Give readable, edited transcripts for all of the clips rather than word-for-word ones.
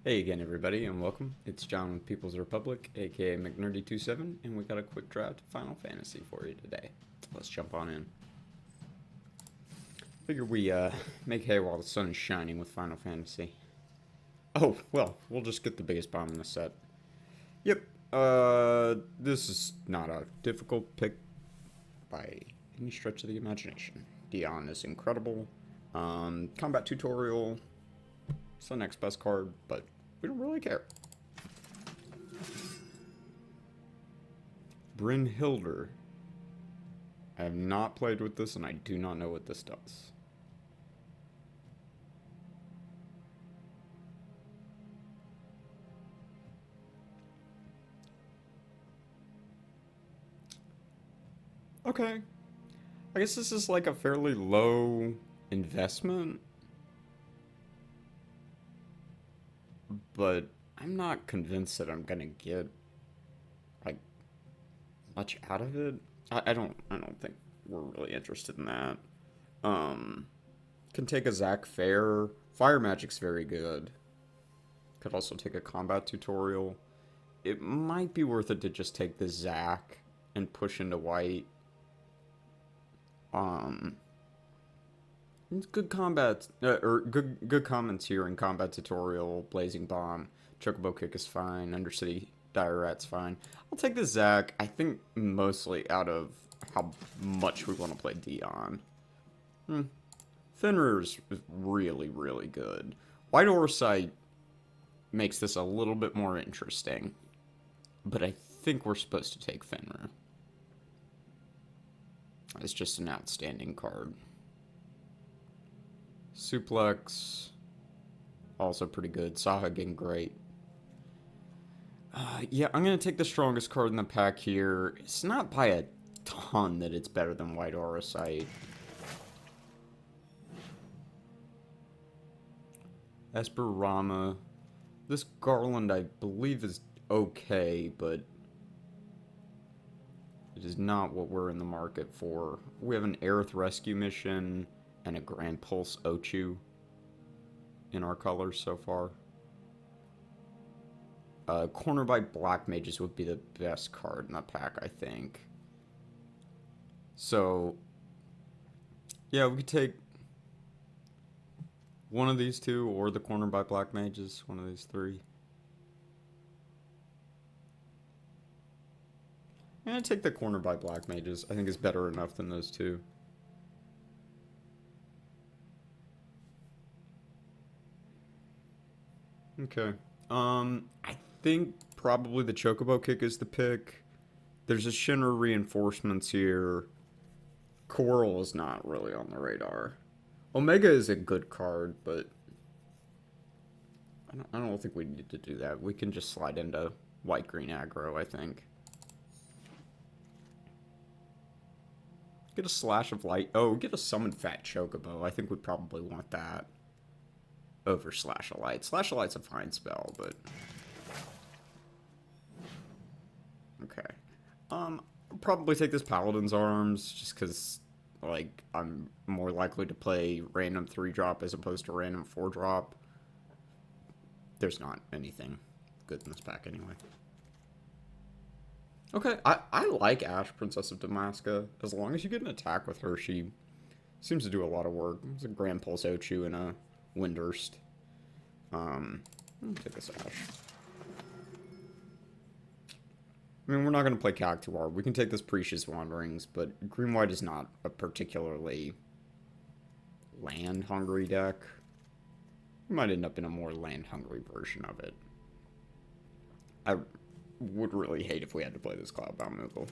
Hey again, everybody, and welcome. It's John with People's Republic, aka McNerdy27, and we got a quick draft of Final Fantasy for you today. Let's jump on in. Figure we make hay while the sun is shining with Final Fantasy. Oh, well, we'll just get the biggest bomb in the set. Yep, this is not a difficult pick by any stretch of the imagination. Dion is incredible. Combat tutorial, it's the next best card, but we don't really care. Brynhildr. I have not played with this, and I do not know what this does. Okay. I guess this is like a fairly low investment. But I'm not convinced that I'm gonna get like much out of it. I don't think we're really interested in that. Can take a Zac Fair. Fire Magic's very good. Could also take a combat tutorial. It might be worth it to just take the Zac and push into white. It's good combat, or good comments here in combat tutorial. Blazing Bomb, Chocobo Kick is fine. Undercity Dire Rat's fine. I'll take the Zac. I think mostly out of how much we want to play Dion. Fenrir's really, really good. White Orsite makes this a little bit more interesting, but I think we're supposed to take Fenrir. It's just an outstanding card. Suplex, also pretty good. Sahagin, great. Yeah, I'm going to take the strongest card in the pack here. It's not by a ton that it's better than White Orsite. Esperama. This Garland, I believe, is okay, but it is not what we're in the market for. We have an Aerith Rescue mission and a Grand Pulse Ochu in our colors so far. Corner by Black Mages would be the best card in the pack, I think. So, yeah, we could take one of these two or the Corner by Black Mages, one of these three. I'm going to take the Corner by Black Mages. I think it's better enough than those two. Okay. I think probably the Chocobo Kick is the pick. There's a Shinra Reinforcements here. Coral is not really on the radar. Omega is a good card, but I don't think we need to do that. We can just slide into white-green aggro, I think. Get a Slash of Light. Oh, get a Summon Fat Chocobo. I think we'd probably want that over Slash of Light. Slash of Light's a fine spell, but okay. I'll probably take this Paladin's Arms just because, like, I'm more likely to play random 3-drop as opposed to random 4-drop. There's not anything good in this pack anyway. Okay, I like Ash, Princess of Damaska. As long as you get an attack with her, she seems to do a lot of work. It's a Grand Pulse Ochu and a Windurst. I'll take this Ash. I mean, we're not going to play Cactuar. We can take this Precious Wanderings, but Green-White is not a particularly land-hungry deck. We might end up in a more land-hungry version of it. I would really hate if we had to play this Cloudbound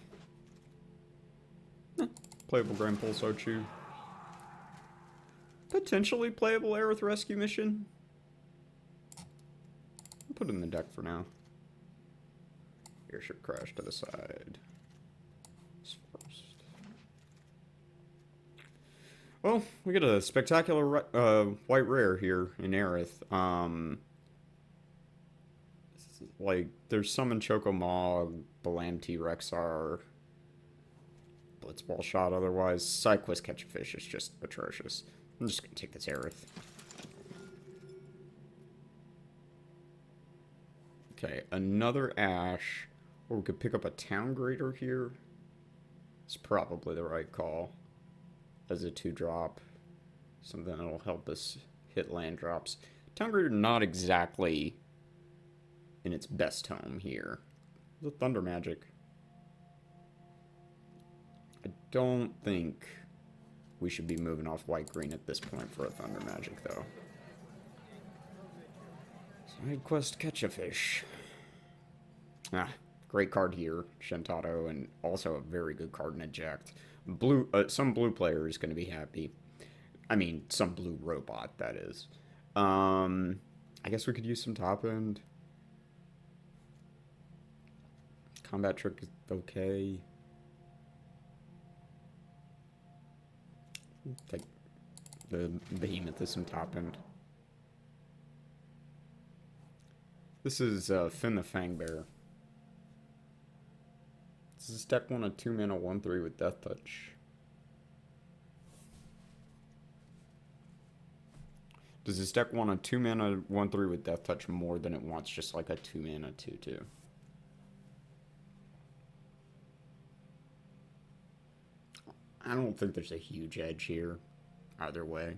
Moogle. Playable Grand Pulse Ochu. Potentially playable Aerith Rescue mission. I'll put it in the deck for now. Airship Crash to the side. First. Well, we get a spectacular white rare here in Aerith. Like, there's Summon Chocomog, Balam T-Rexar, Blitzball Shot otherwise. Sidequest Catch a Fish is just atrocious. I'm just gonna take this Aerith. Okay, another Ash. Or we could pick up a Town Grader here. It's probably the right call. As a 2-drop. Something that'll help us hit land drops. Town Grader not exactly in its best home here. The Thunder Magic. I don't think we should be moving off white-green at this point for a Thunder Magic, though. Side quest, catch a fish. Ah, great card here, Shentato, and also a very good card in Eject. Some blue player is going to be happy. I mean, some blue robot, that is. I guess we could use some top end. Combat trick is okay. Take the behemoth as some top end. This is Finn the Fangbear. This is deck 1 a 2-mana 1/3 with Death Touch. Does this deck want a 2-mana 1/3 with Death Touch more than it wants just like a 2-mana 2/2? I don't think there's a huge edge here, either way.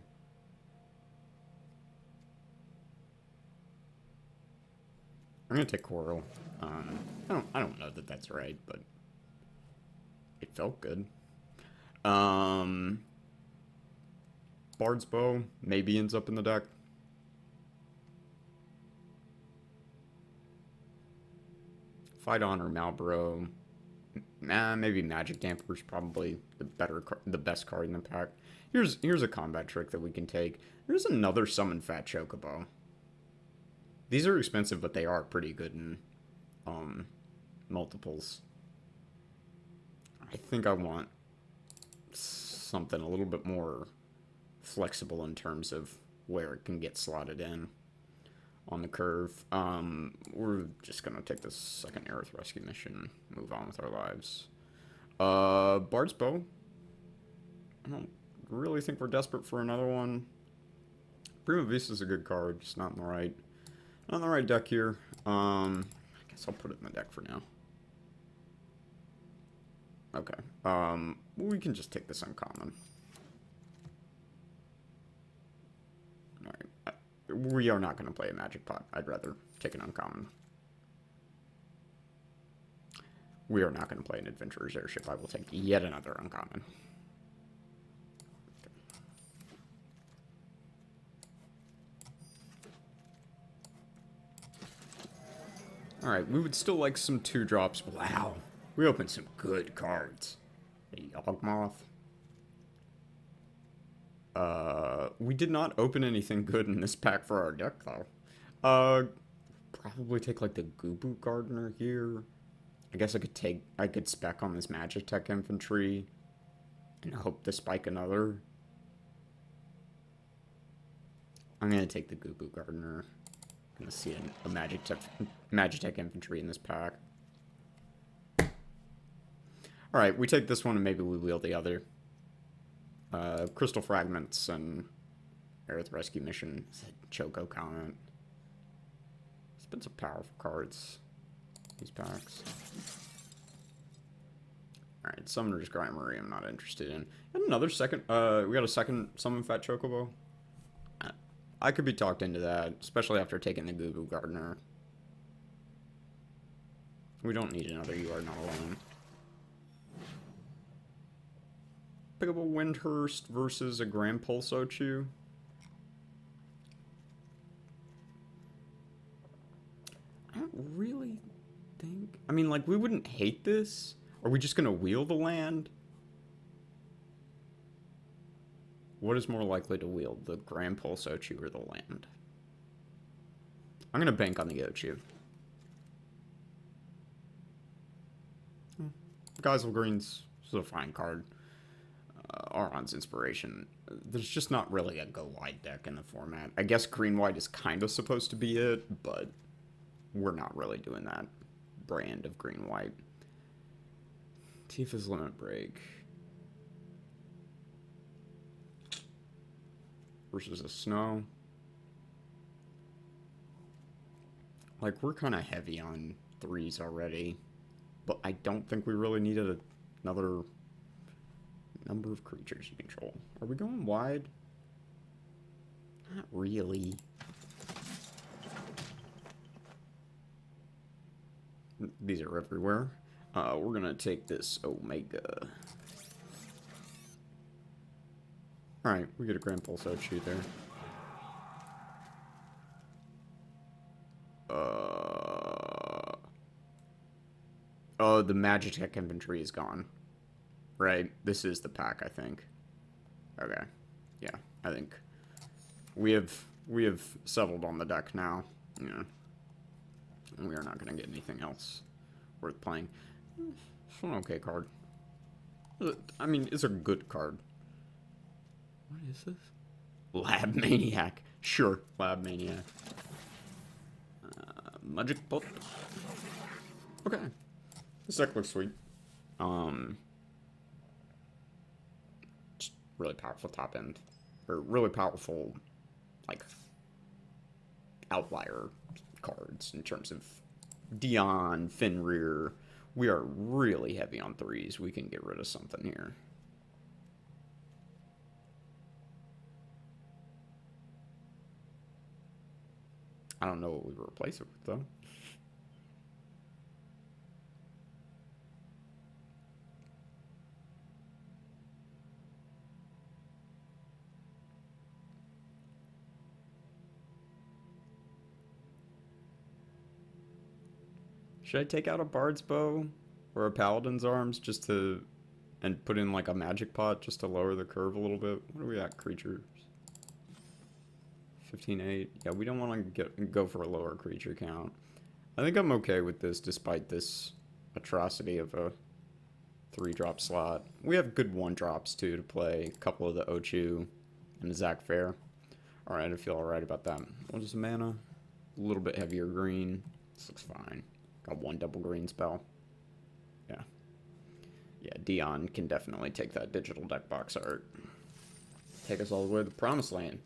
I'm gonna take Coral. I don't know that that's right, but it felt good. Bard's Bow maybe ends up in the deck. Fight On or Malboro. Nah, maybe Magic Damper is probably the best card in the pack. Here's a combat trick that we can take. There's another Summon Fat Chocobo. These are expensive, but they are pretty good in multiples. I think I want something a little bit more flexible in terms of where it can get slotted in on the curve. We're just gonna take this second Aerith Rescue mission, move on with our lives. Bard's Bow. I don't really think we're desperate for another one. Prima Vista's a good card, just not in the right deck here. I guess I'll put it in the deck for now. Okay. We can just take this uncommon. Alright. We are not going to play a Magic Pot. I'd rather take an uncommon. We are not going to play an Adventurer's Airship. I will take yet another uncommon. Alright, we would still like some 2-drops. Wow. We opened some good cards. A Yawgmoth. We did not open anything good in this pack for our deck, though. Probably take, like, the Gubu Gardener here. I guess I could spec on this Magic Tech Infantry and hope to spike another. I'm gonna take the Gubu Gardener. Gonna see a Magic Tech Infantry in this pack. Alright, we take this one and maybe we wheel the other. Crystal Fragments and Aerith Rescue Mission. Choco Comment. It's been some powerful cards. These packs. Alright, Summoner's Grimmery I'm not interested in. And another second, we got a second Summon Fat Chocobo. I could be talked into that, especially after taking the Gubu Gardener. We don't need another You Are Not Alone. Pick up a Windhurst versus a Grand Pulsochu. I don't really think... I mean, like, we wouldn't hate this. Are we just going to wheel the land? What is more likely to wield, the Grand Pulsochu or the land? I'm going to bank on the Ochu. Geisel Green's a fine card. Auron's Inspiration. There's just not really a go-wide deck in the format. I guess green-white is kind of supposed to be it, but we're not really doing that brand of green-white. Tifa's Limit Break. Versus a Snow. Like, we're kind of heavy on 3s already, but I don't think we really needed another number of creatures you control. Are we going wide? Not really. These are everywhere. We're gonna take this Omega. Alright, we get a Grand Pulse Outshoot there. Oh, the Magitech inventory is gone. Right, this is the pack, I think. Okay, yeah, I think we have settled on the deck now. Yeah, and we are not going to get anything else worth playing. It's an okay card. I mean, it's a good card. What is this? Lab Maniac. Sure, Lab Maniac. Magic Pot. Okay, this deck looks sweet. Just really powerful top end, or really powerful, like, outlier cards in terms of Dion, Fenrir. We are really heavy on 3s. We can get rid of something here. I don't know what we replace it with, though. Should I take out a Bard's Bow or a Paladin's Arms just to, and put in like a Magic Pot just to lower the curve a little bit? What are we at, creatures? 15-8. Yeah, we don't want to go for a lower creature count. I think I'm okay with this despite this atrocity of a 3-drop slot. We have good 1-drops too to play. A couple of the Ochu and the Zac Fair. Alright, I feel alright about that. What is the mana? A little bit heavier green. This looks fine. Got 1 double green spell. Yeah. Yeah, Dion can definitely take that digital deck box art. Take us all the way to the promised land.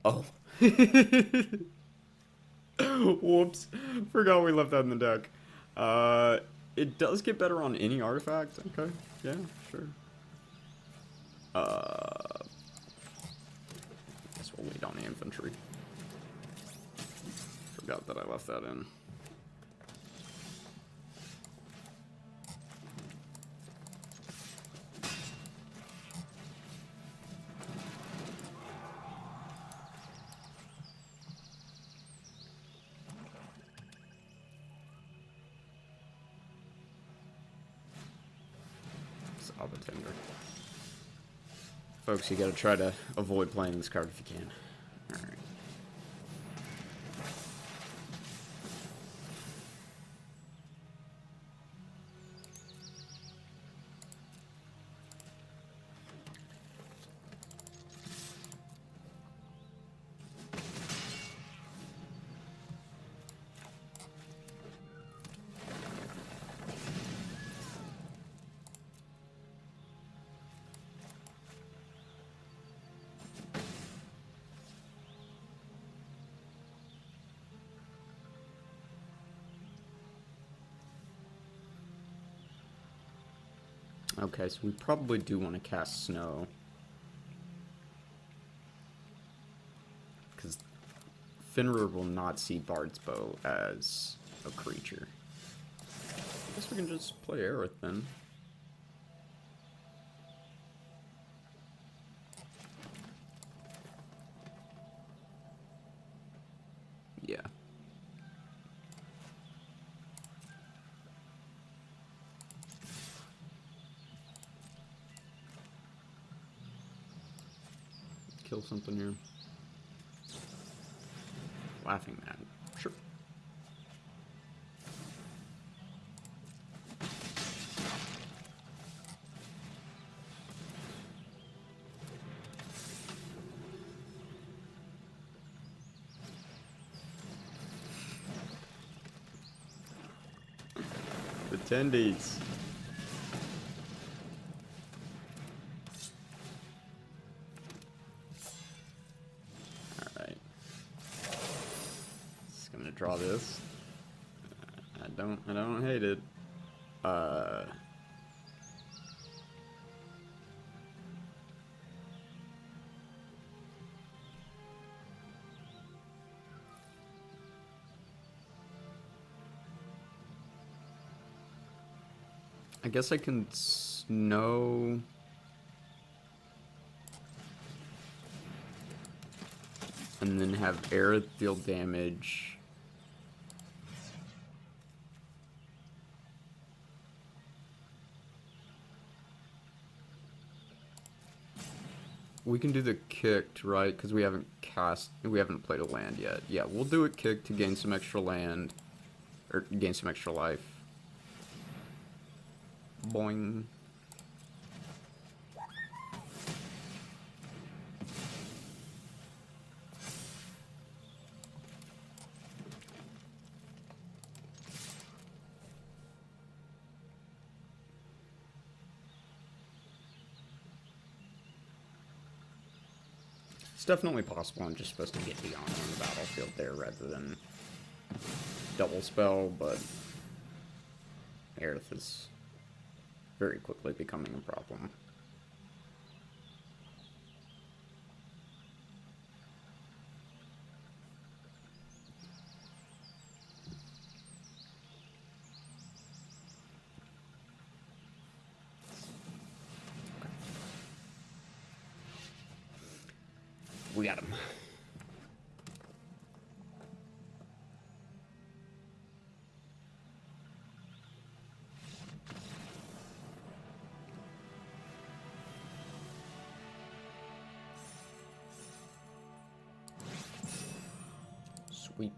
Oh. Whoops. Forgot we left that in the deck. It does get better on any artifact. Okay. Yeah, sure. Guess we'll wait on the infantry. Forgot that I left that in. Folks, you gotta try to avoid playing this card if you can. Alright. Okay, so we probably do want to cast Snow. Because Fenrir will not see Bard's Bow as a creature. I guess we can just play Aerith then. Yeah. Kill something here. Laughing Man. Sure. Attendees. Alright. Just gonna draw this. I don't hate it. I guess I can snow. And then have air deal damage. We can do the kicked, right? Because we haven't played a land yet. Yeah, we'll do it kicked to gain some extra land. Or gain some extra life. Boing. It's definitely possible I'm just supposed to get Dion on the battlefield there rather than double spell, but Aerith is very quickly becoming a problem. We got him. Sweet.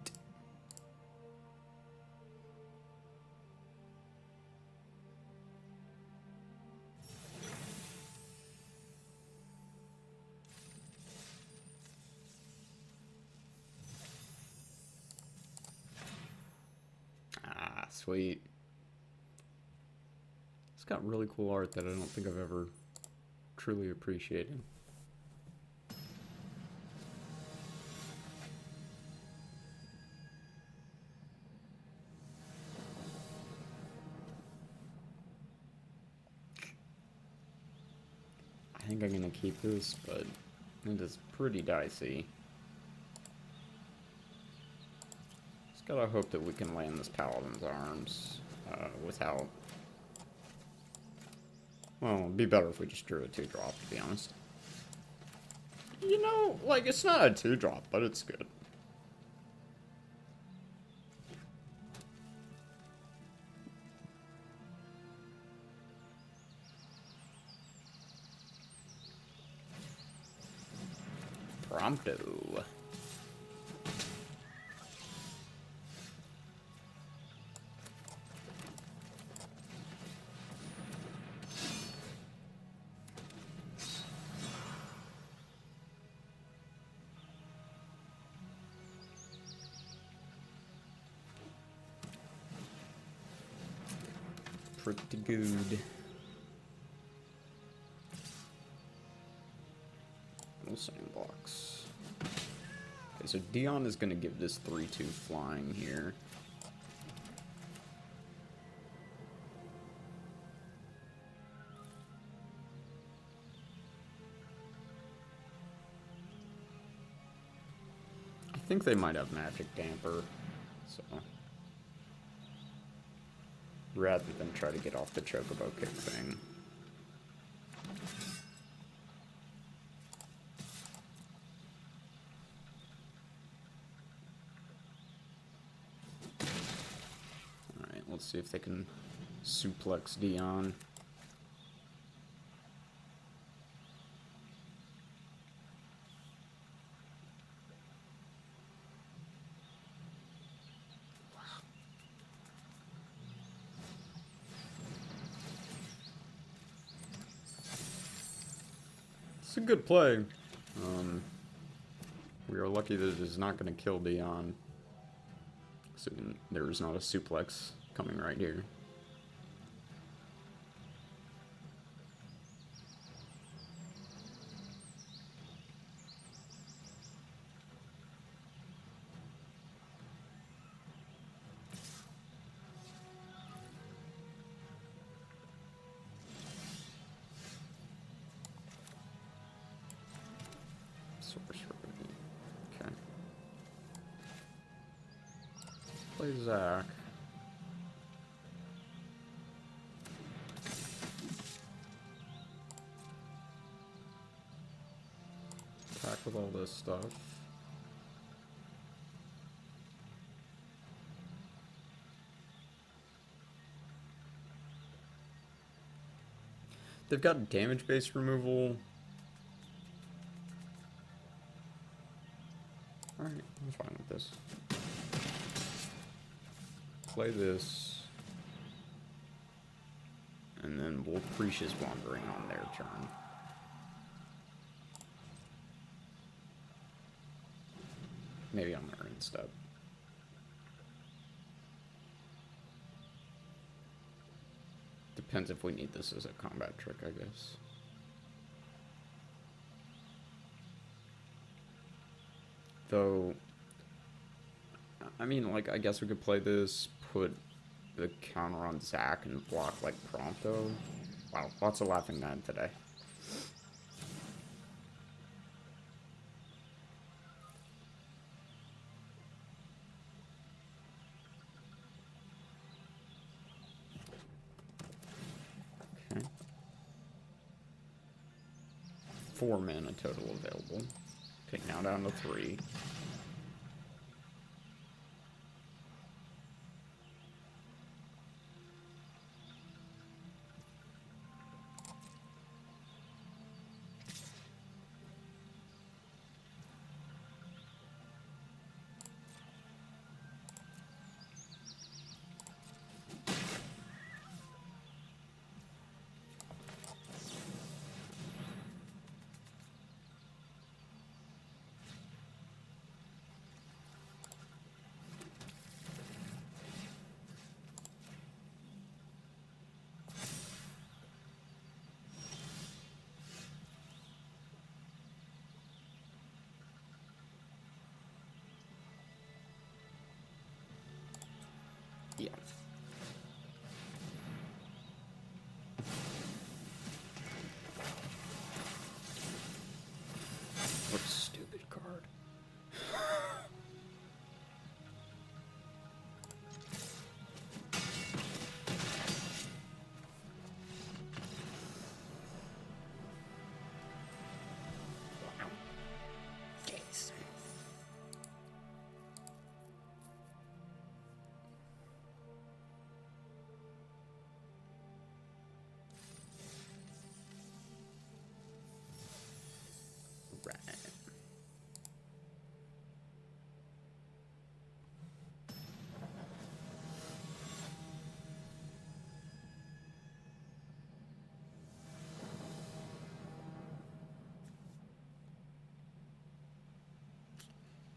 Ah, sweet. It's got really cool art that I don't think I've ever truly appreciated. I think I'm gonna keep this, but it is pretty dicey. Just gotta hope that we can land this Paladin's Arms without... Well, it'd be better if we just drew a 2-drop, to be honest. You know, like, it's not a 2-drop, but it's good. Prompto. Pretty good. No sandbox. Okay, so Dion is going to give this 3-2 flying here. I think they might have Magic Damper, so... rather than try to get off the Chocobo kick thing. Alright, let's see if they can suplex Dion. It's a good play. We are lucky that it is not going to kill Dion. So there is not a suplex coming right here. Play Zach. Attack with all this stuff. They've got damage-based removal. Alright, I'm fine with this. Play this. And then we'll Precious Wandering on their turn. Maybe on their end step. Depends if we need this as a combat trick, I guess. Though, I mean, like, I guess we could play this, put the counter on Zach and block, like, Prompto. Wow, lots of laughing mad today. Okay. 4 mana total available. Okay, now down to 3. Yeah. What a stupid card. Wow. Jeez. Right.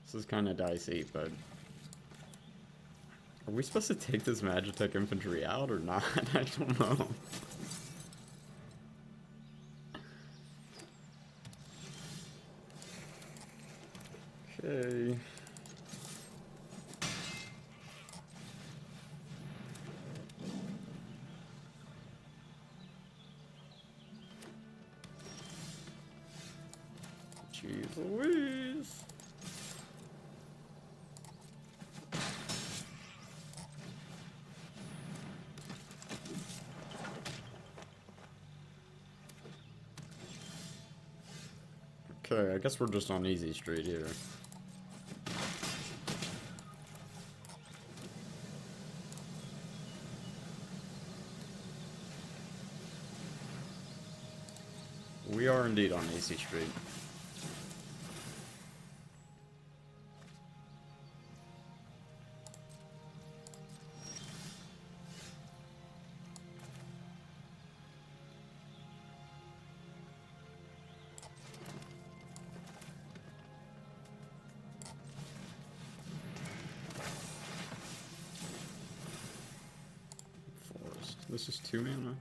This is kind of dicey, but are we supposed to take this Magitech infantry out or not? I don't know. Okay. Jeez Louise. Okay, I guess we're just on easy street here. We are indeed on easy street. Forest. This is 2 mana?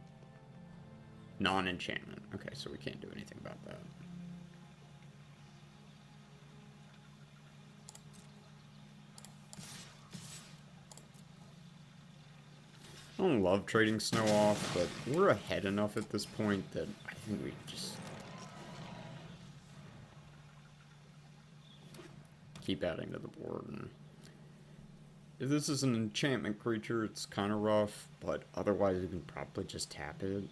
Non-enchantment. Okay, so we can't do anything about that. I don't love trading snow off, but we're ahead enough at this point that I think we just keep adding to the board. And If this is an enchantment creature, it's kind of rough, but otherwise you can probably just tap it.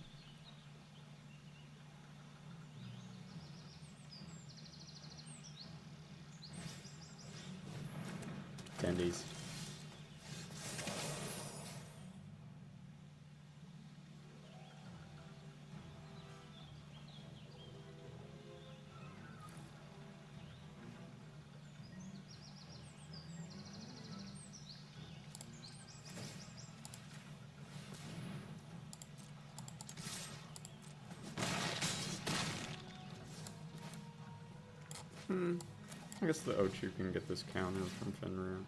Attendees. I guess the Ochu can get this counter from Fenrir.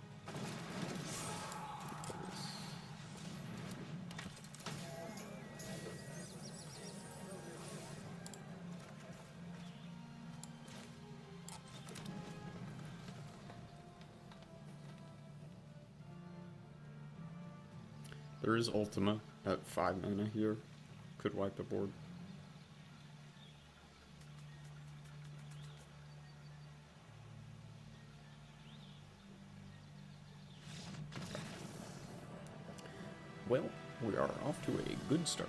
There is Ultima at 5 mana here. Could wipe the board. Well, we are off to a good start.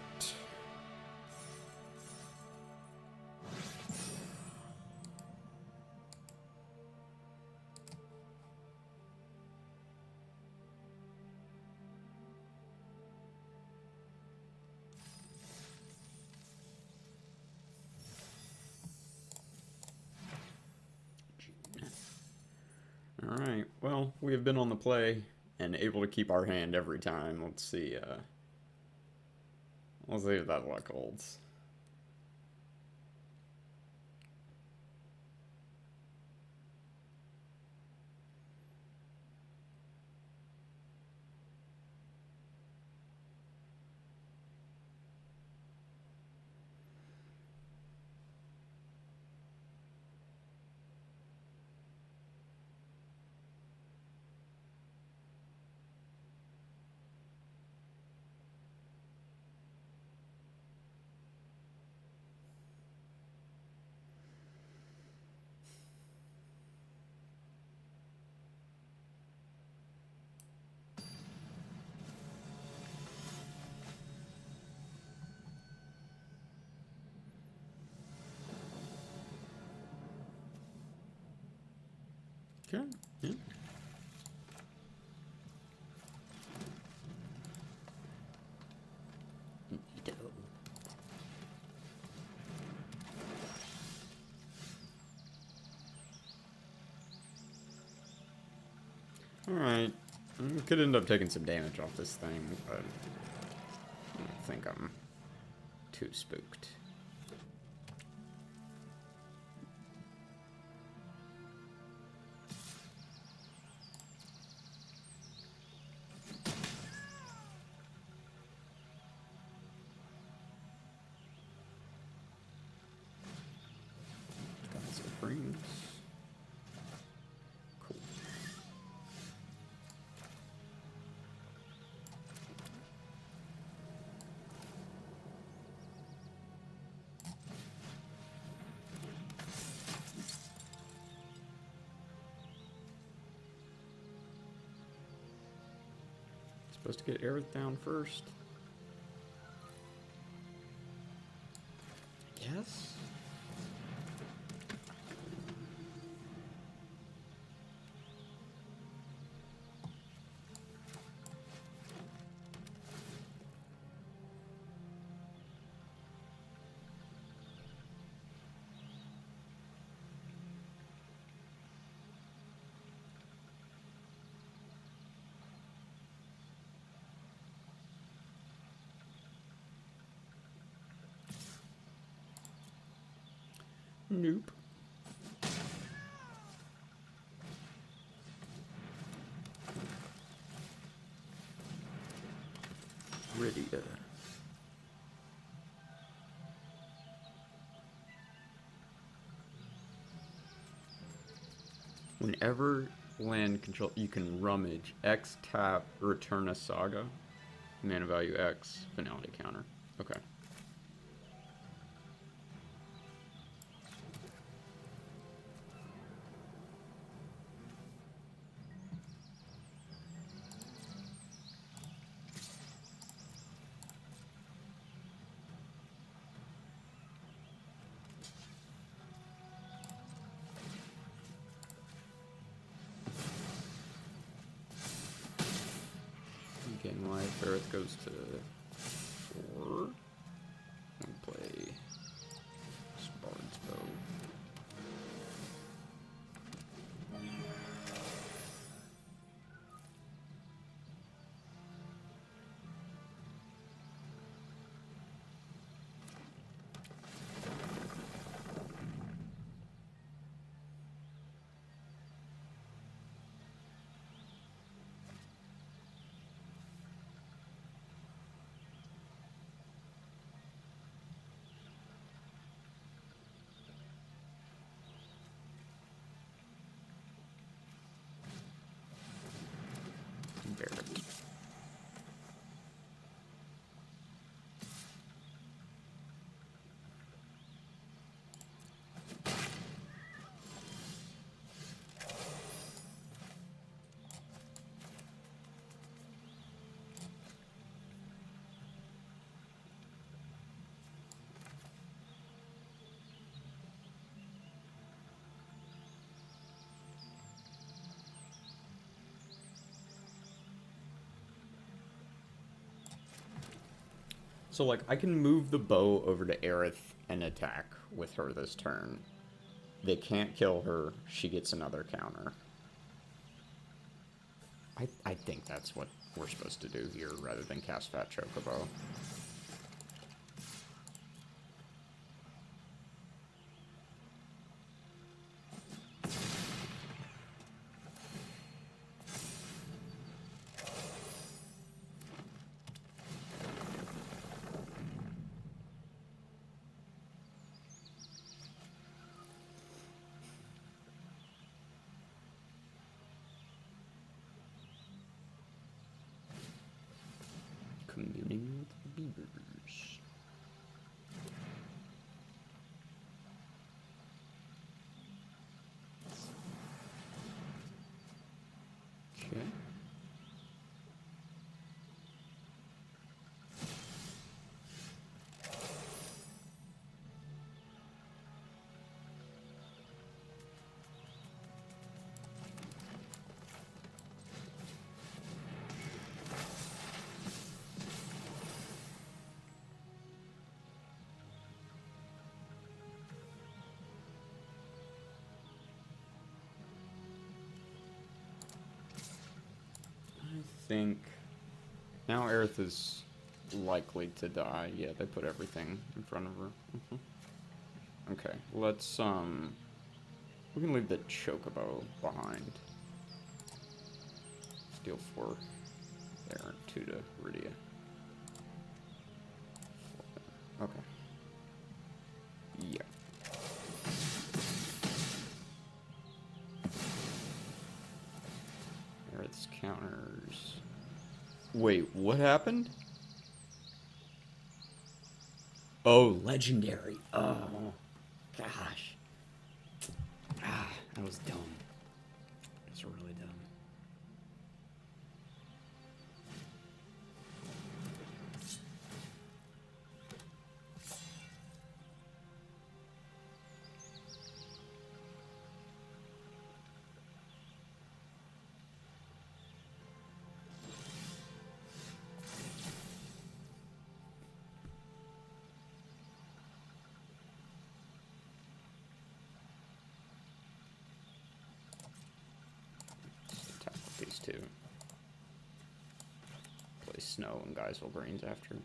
Alright, well, we have been on the play and able to keep our hand every time. Let's see if that luck holds. Okay, yeah. Alright, we could end up taking some damage off this thing, but I don't think I'm too spooked. Gods of Rings. Cool. Supposed to get Aerith down first. Yes. Nope. Ready. Whenever land control, you can rummage X tap, return a saga, mana value X, finality counter. Okay. Gain life. Earth goes to 4. And play Bard's Bow. Barrett. So, like, I can move the bow over to Aerith and attack with her this turn. They can't kill her. She gets another counter. I think that's what we're supposed to do here, rather than cast Fat Chocobo. Communing with beavers. Okay. I think now Aerith is likely to die. Yeah, they put everything in front of her. Okay, let's we can leave the Chocobo behind. Steal 4 there, 2 to Rydia. Okay. Yeah. Aerith's counters. Wait, what happened? Oh, legendary. Oh, gosh. Ah, that was dumb. That's really dumb. Attack with these two. Play Snow and Geisel Brains after.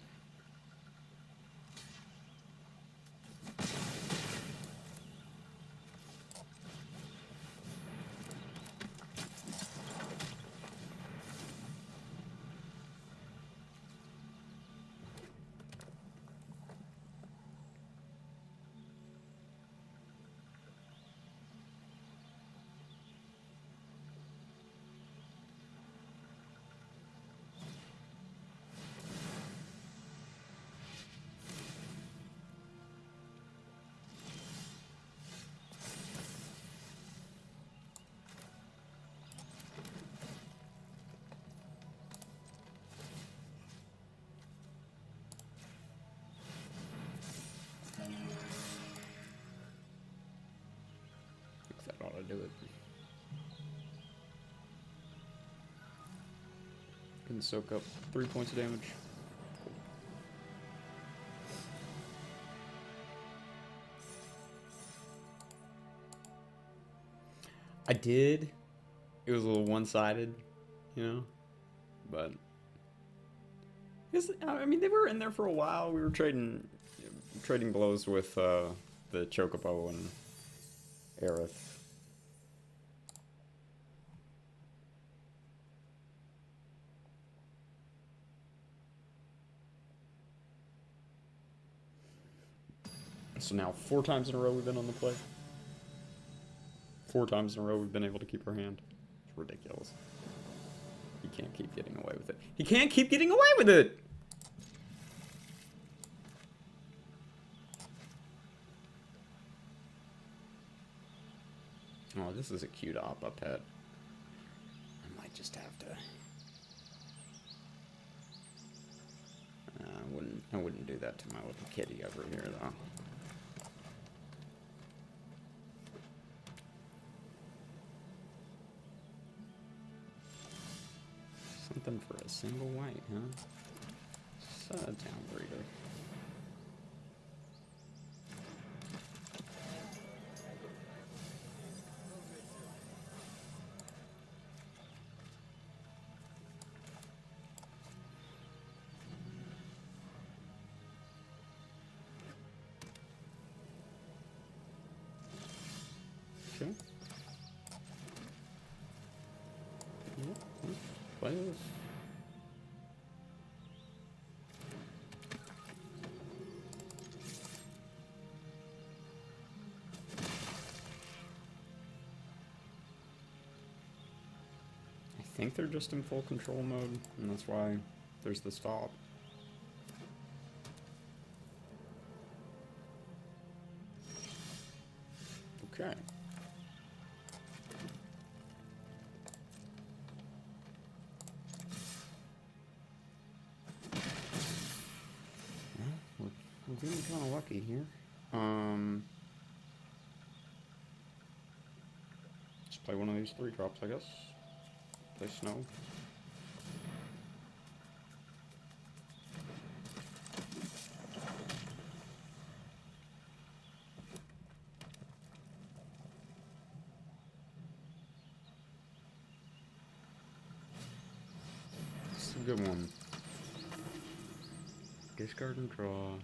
can soak up 3 points of damage. Cool. I did. It was a little one-sided, you know, but I mean, they were in there for a while. We were trading blows with the Chocobo and Aerith. So now 4 times in a row we've been on the play. 4 times in a row we've been able to keep our hand. It's ridiculous. He can't keep getting away with it. He can't keep getting away with it! Oh, this is a cute Appa pet. I might just have to... I wouldn't do that to my little kitty over here, though. Something for a single white, huh? Set a down breeder. Okay. Yep, play this. I think they're just in full control mode, and that's why there's the stop. Okay. Well, we're getting kind of lucky here. Just play one of these 3 drops, I guess. Play snow. This is a good one. Discard and draw.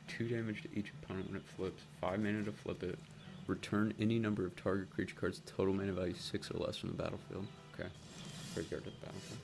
2 damage to each opponent when it flips. 5 mana to flip it. Return any number of target creature cards total mana value 6 or less from the battlefield. Okay. Graveyard to the battlefield.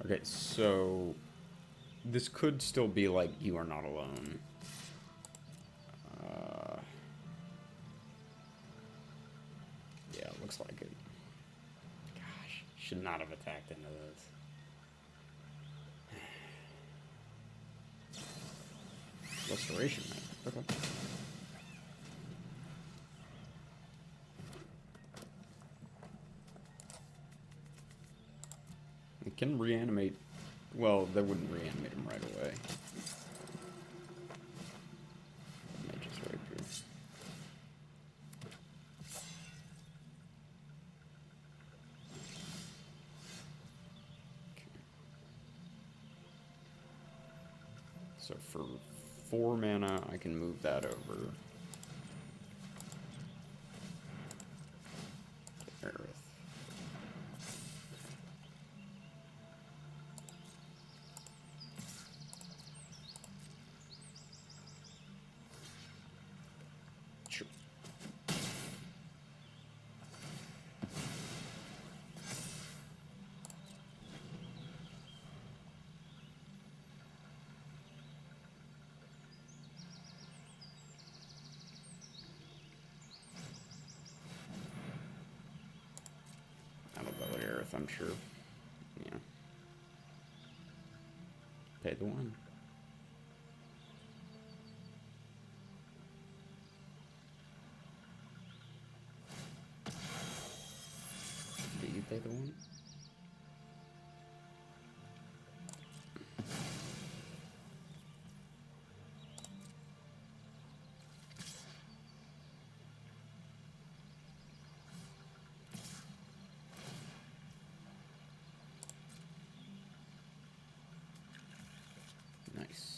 Okay, so this could still be like You Are Not Alone. Yeah, it looks like it. Gosh, should not have attacked into this. Restoration, man. Okay. It can reanimate. Well, they wouldn't reanimate him right away. Just right here. Okay. So for 4 mana, I can move that over. Aerith. Sure. I don't know Aerith, I'm sure. Yeah. Pay the one. Do you pay the one? Nice.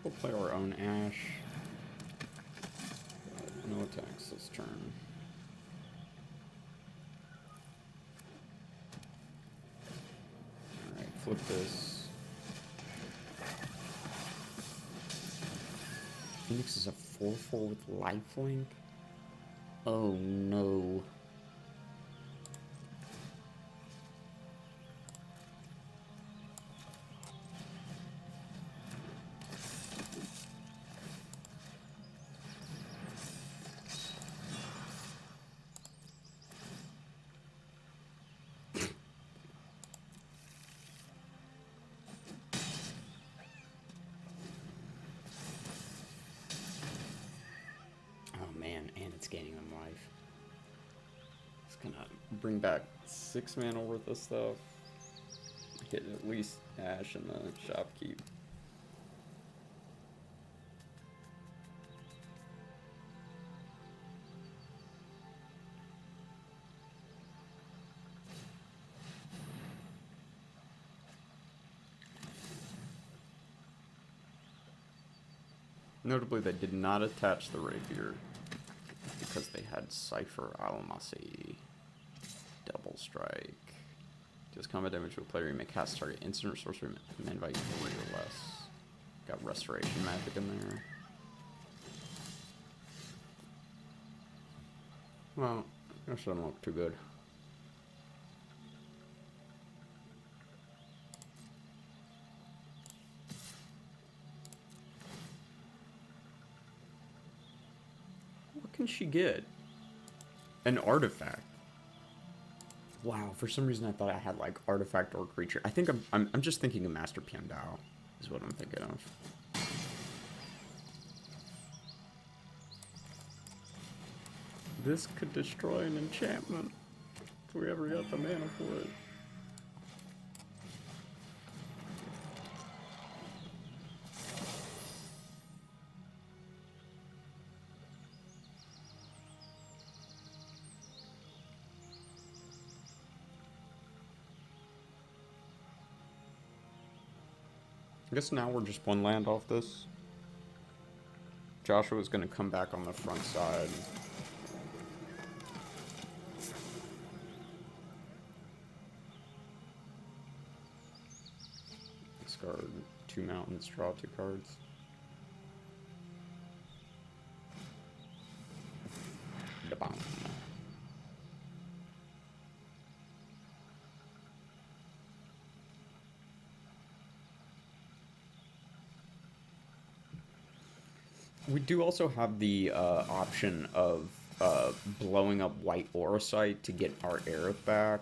We'll play our own Ash. No attacks this turn. Alright, flip this. Phoenix is a 4/4 with lifelink? Oh no. And it's gaining them life. It's gonna bring back 6 mana worth of stuff. Hit at least Ash and the Shopkeep. Notably, they did not attach the Rapier because they had Cypher Almasi. Double Strike. Deals combat damage to a player. You may cast target instant or sorcery mana value 3 or less. Got Restoration Magic in there. Well, that doesn't look too good. What can she get? An artifact. Wow, for some reason I thought I had like artifact or creature. I think I'm just thinking of Master Piandao is what I'm thinking of. This could destroy an enchantment if we ever got the mana for it. I guess now we're just 1 land off this. Joshua's gonna come back on the front side. Discard 2 mountains, draw 2 cards. Da-bam. We do also have the option of blowing up white Aurosite to get our Aerith back.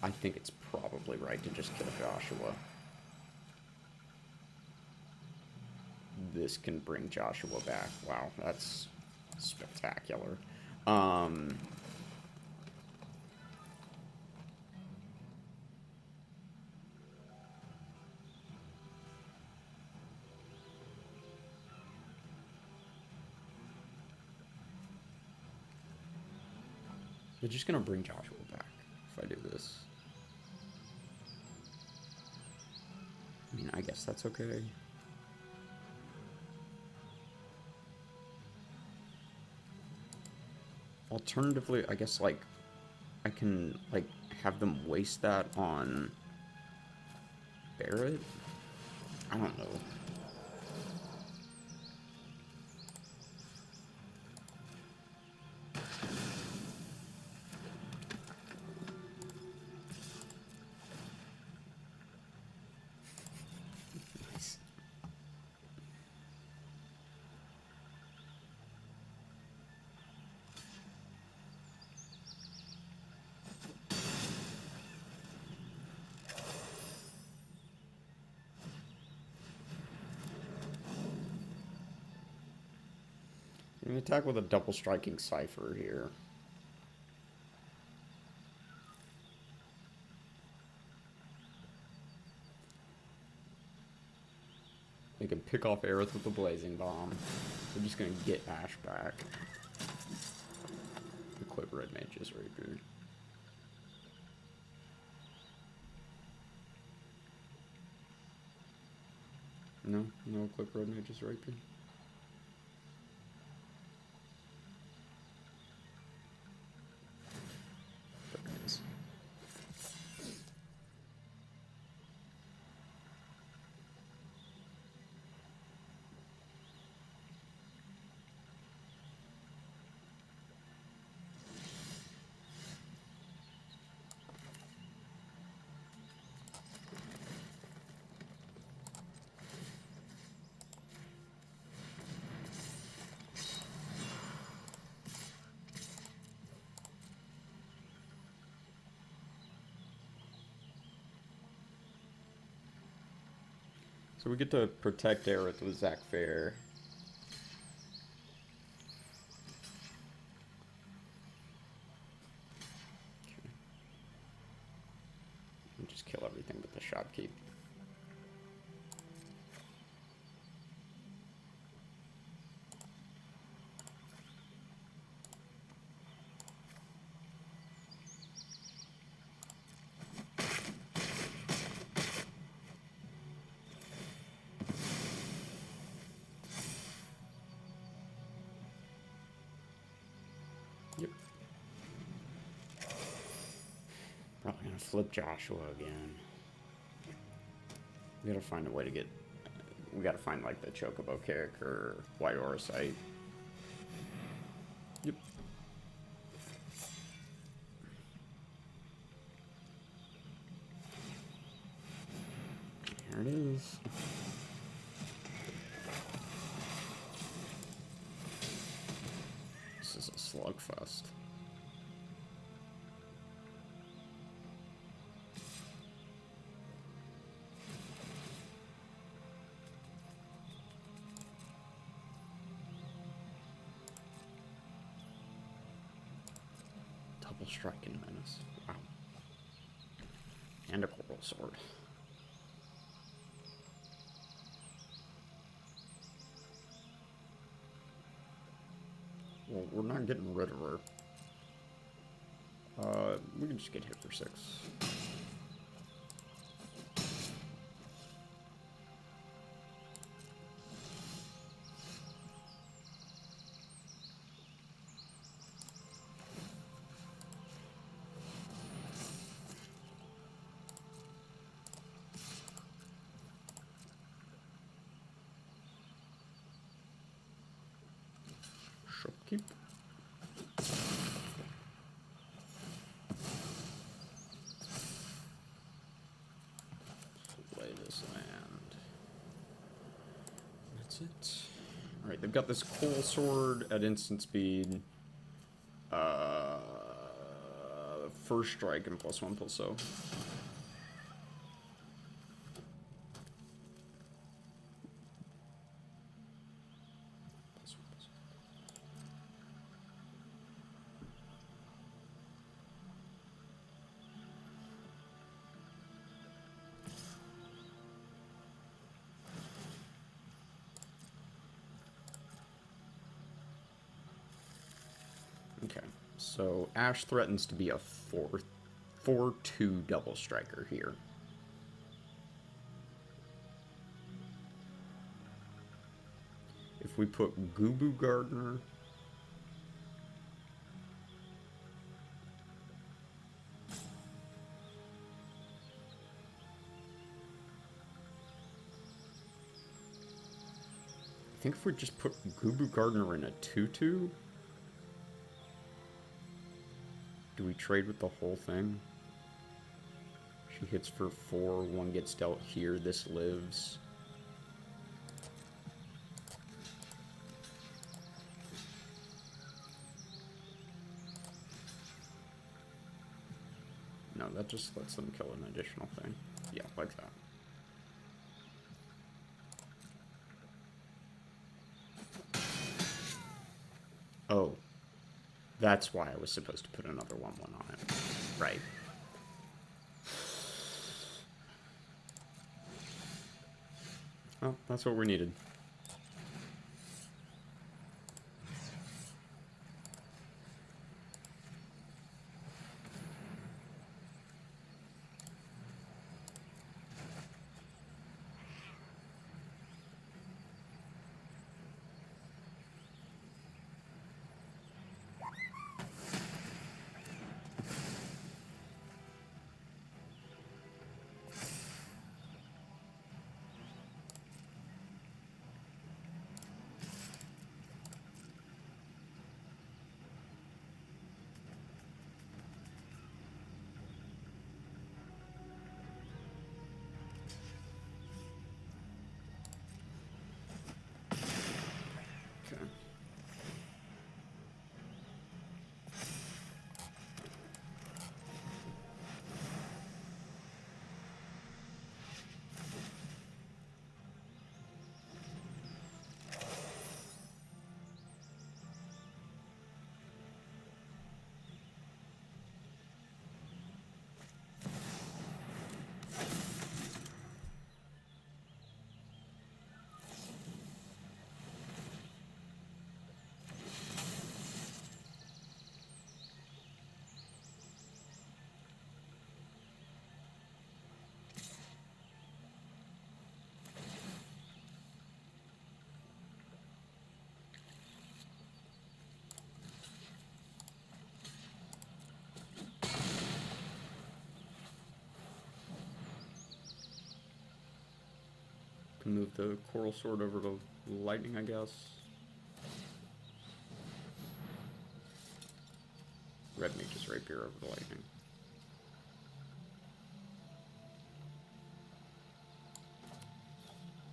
I think it's probably right to just kill Joshua. This can bring Joshua back. Wow, that's spectacular. They're just gonna bring Joshua back if I do this. I mean, I guess that's okay. Alternatively, I guess, like, I can, like, have them waste that on Barrett? I don't know. Nice. I'm gonna attack with a double striking cipher here. They can pick off Aerith with the Blazing Bomb. They're just gonna get Ash back. Equip Red Mage's Rapier. No, no equip Red Mage's Rapier. There it is. So we get to protect Aerith with Zac Fair. Okay. And just kill everything but the shopkeep. Yep. Probably gonna flip Joshua again. We gotta find a way to get... We gotta find, like, the Chocobo Kick or White Aura Sight. Yep. There it is. This is a slugfest. Double striking menace. Wow. And a coral sword. Well, we're not getting rid of her. We can just get hit for 6. Shopkeep. Play this land. That's it. Alright, they've got this coal sword at instant speed. First strike and +1/+0. Okay, so Ash threatens to be a 4/2 double striker here. If we put Gubu Gardener I think if we just put Gubu Gardner in a 2/2, do we trade with the whole thing? She hits for 4, 1 gets dealt here, this lives. No, that just lets them kill an additional thing. Yeah, like that. Oh. That's why I was supposed to put another 1/1 on it. Right. Well, that's what we needed. Can move the Coral Sword over to Lightning, I guess. Red Mage's Rapier over the Lightning.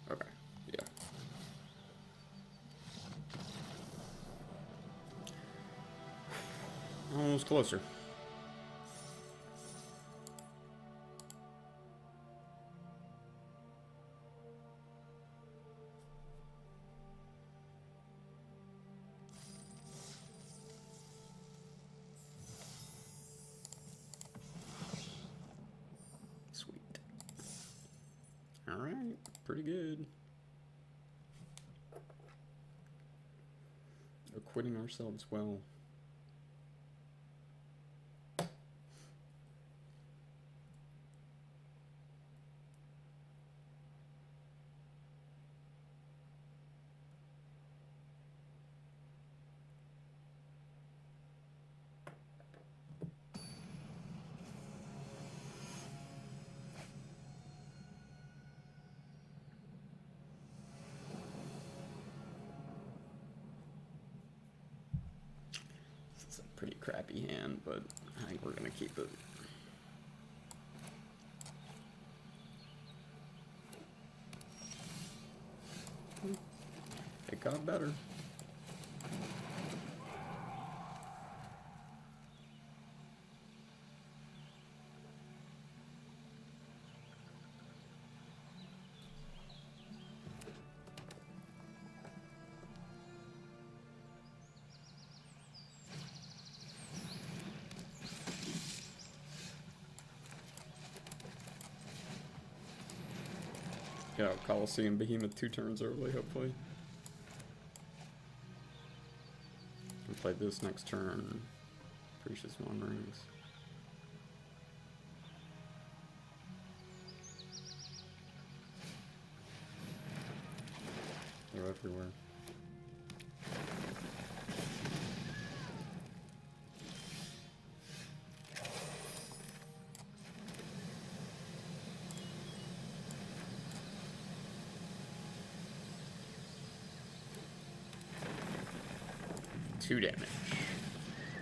Okay, yeah. Almost closer. Sweet. Alright, pretty good. Acquitting ourselves well. It's a pretty crappy hand, but I think we're gonna keep it. It got better. Yeah, Colosseum Behemoth 2 turns early, hopefully. Can play this next turn. Precious Wanderings. They're everywhere. 2 damage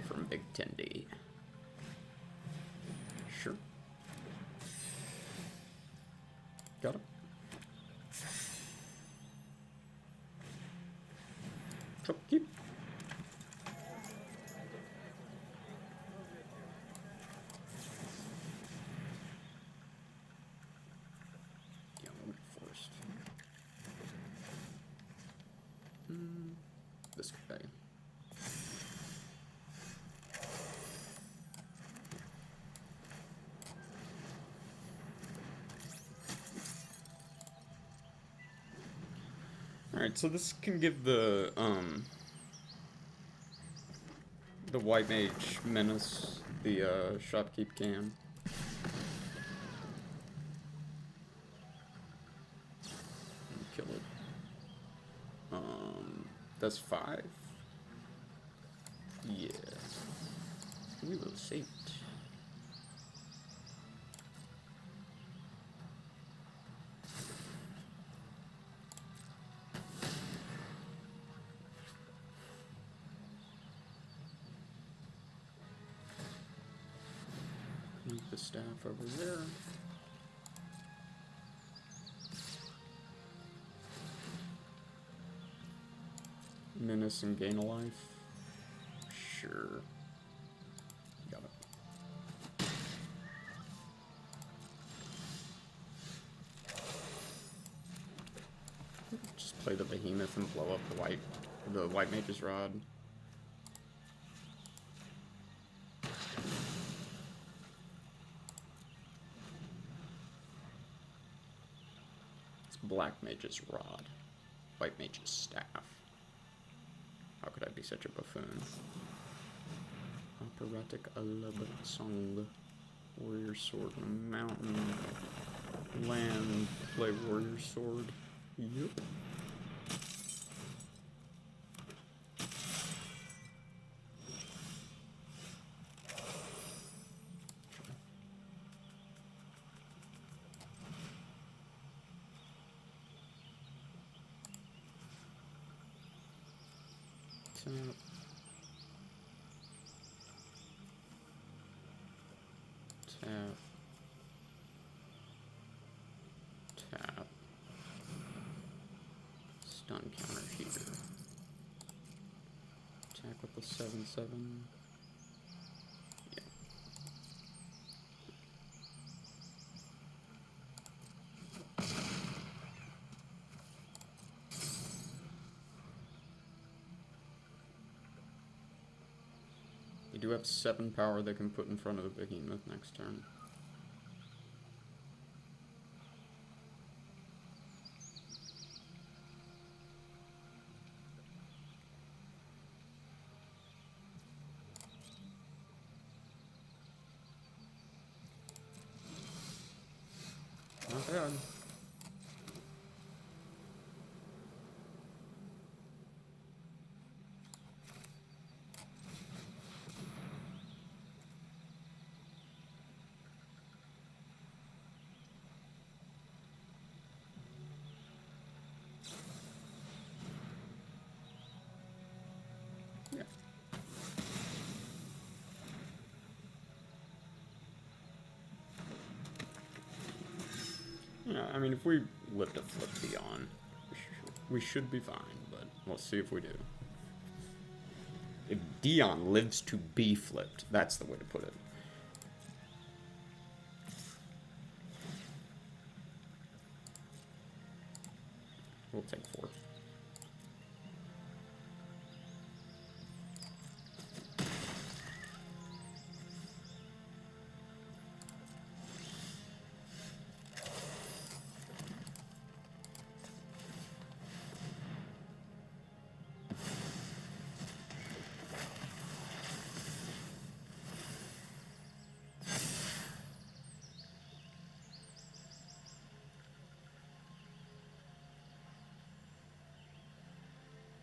from Big 10D. Sure. Got him. Keep. Yeah, I'm forced. This guy. Alright, so this can give the White Mage Menace the Shopkeep can. Kill it. That's 5. Yeah. We will save it. Move the staff over there. Menace and gain a life. Sure. Got it. Just play the behemoth and blow up the white mage's rod. It's black mage's rod. White mage's staff. How could I be such a buffoon? Operatic elaborate song. Warrior sword in a mountain. Land. Play warrior sword. Yep. Tap. Tap. Stun counter here. Attack with the 7/7. Yeah. They do have 7 power they can put in front of the behemoth next turn. Not bad. Yeah. Yeah, I mean, if we live to flip Dion, we should be fine, but we'll see if we do. If Dion lives to be flipped, that's the way to put it. We'll take 4.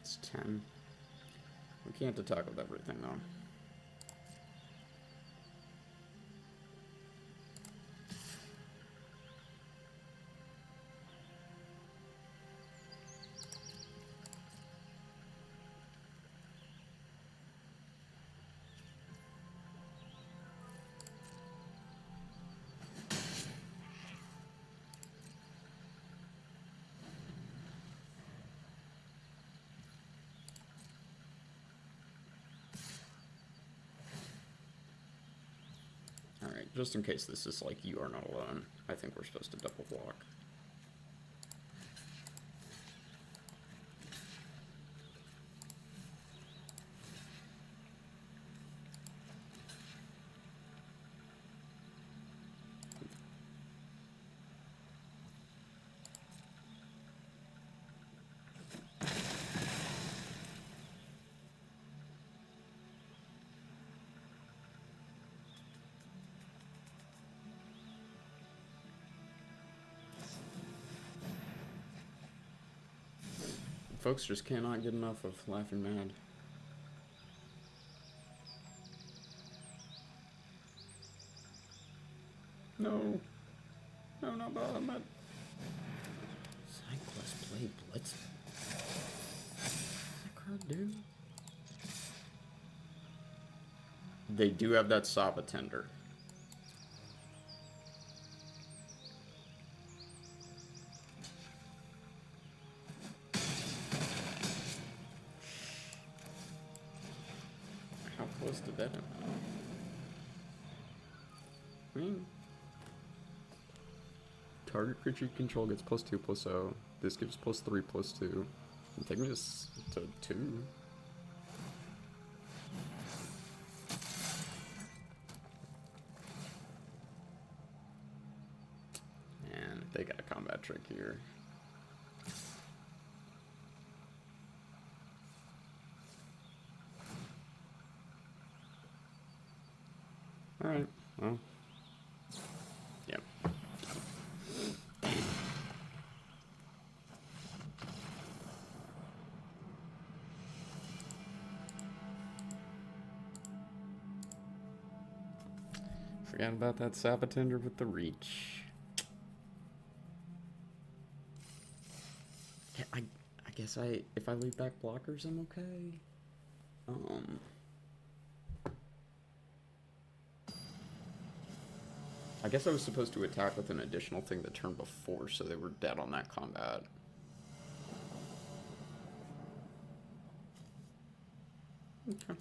It's 10. We can't attack with everything, though. just in case this is like you are not alone, I think we're supposed to double block. Folks just cannot get enough of Laughing Mad. No. No, not Bahamut. Cyclist play Blitz. What's that card do? They do have that Saba Tender. How close did that end? I mean, target creature you control gets +2/+0. This gives +3/+2. I'm taking this to 2. And they got a combat trick here. Alright, well. Yep. Forgot about that Sapatender with the reach. Yeah, I guess if I leave back blockers, I'm okay. I guess I was supposed to attack with an additional thing the turn before, so they were dead on that combat. Okay.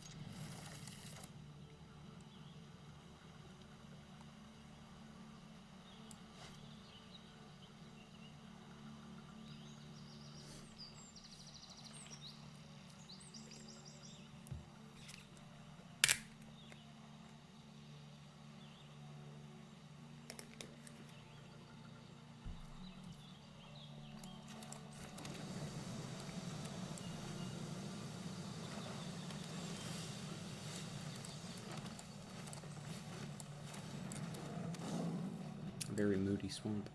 Very moody swamp.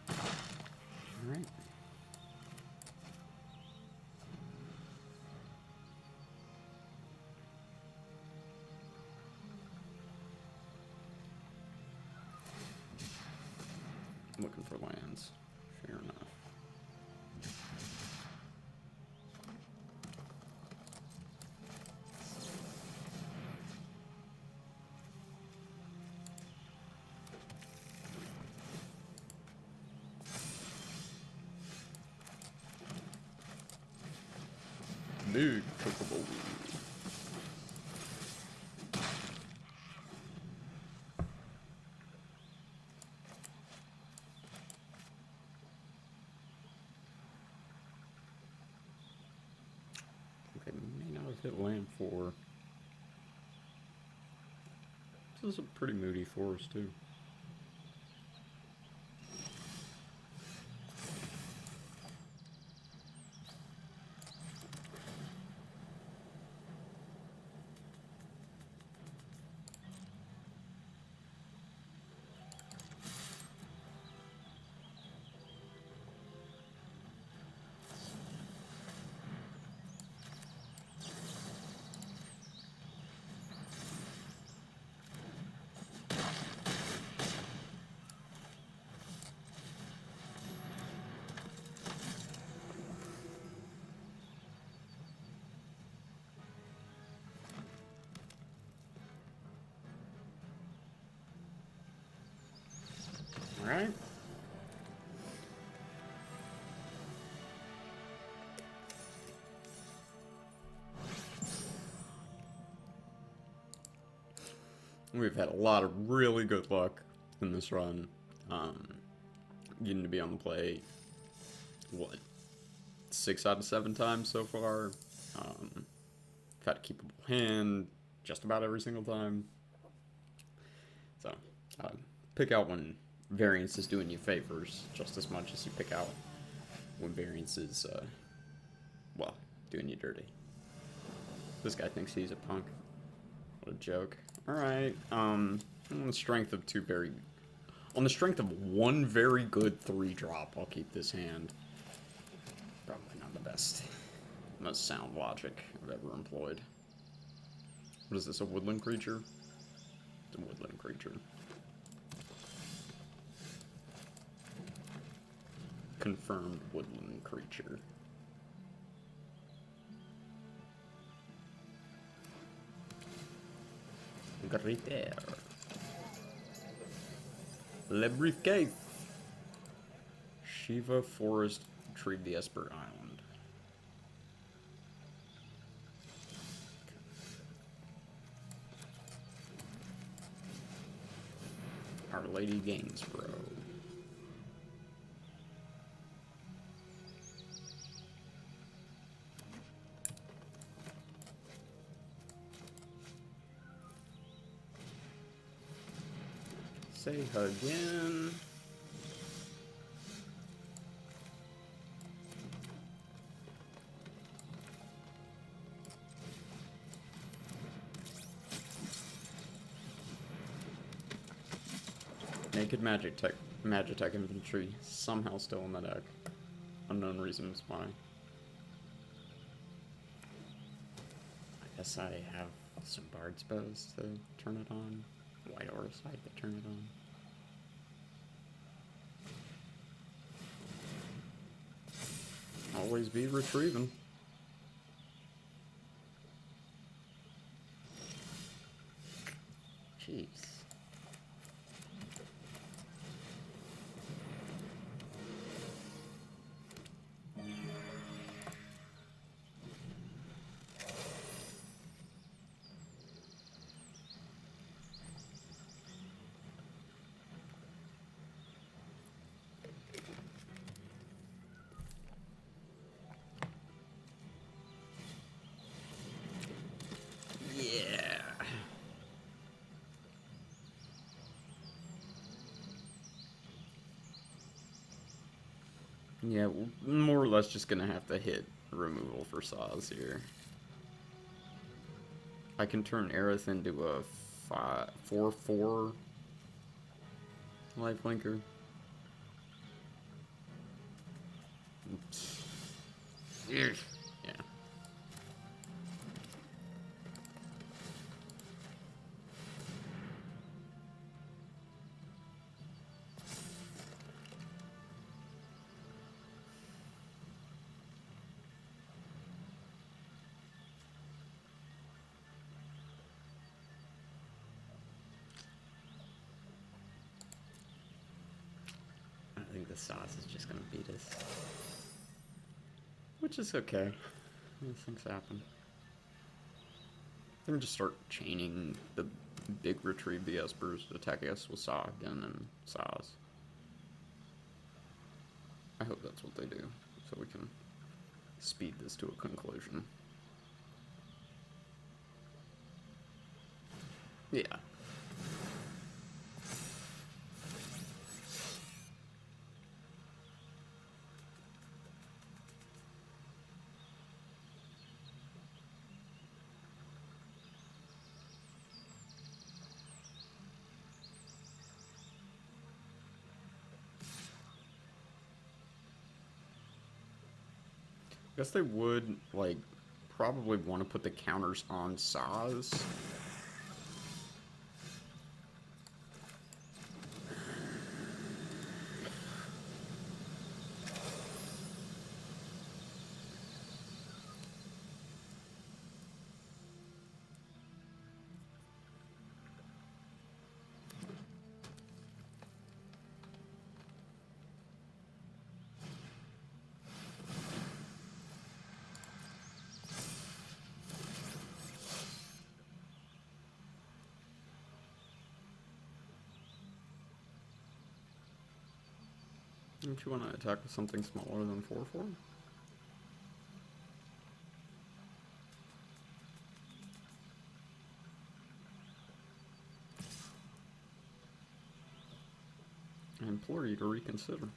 All right. I'm looking for lands. Fair enough. Big chocobo. Okay, may not have hit land 4. This is a pretty moody forest too. Alright. We've had a lot of really good luck in this run. Getting to be on the play, what, 6 out of 7 times so far. I've had a keepable hand just about every single time. So, pick out when variance is doing you favors just as much as you pick out when variance is, well, doing you dirty. This guy thinks he's a punk. What a joke. Alright, on the strength of on the strength of one very good 3-drop, I'll keep this hand. Probably not the best, most sound logic I've ever employed. What is this, a woodland creature? It's a woodland creature. Confirmed woodland creature. Right there. Le briefcase. Shiva Forest, retrieve the Esper Island. Our Lady Gainsborough. Say again. Naked Magitech infantry somehow still in the deck. Unknown reasons why. I guess I have some Bard's Bows to turn it on. White Aura side to turn it on. Always be retrieving. Jeez. Yeah, we're more or less just gonna have to hit removal for Saws here. I can turn Aerith into a 4/4 lifelinker. Oops. Yeah. I think the sauce is just gonna beat us. Which is okay. These things happen. Then just start chaining the big retrieve the Espers, attack us with Saw again and Saws. I hope that's what they do, so we can speed this to a conclusion. Yeah. I guess they would, like, probably want to put the counters on Saws. Don't you want to attack with something smaller than 4/4? I implore you to reconsider.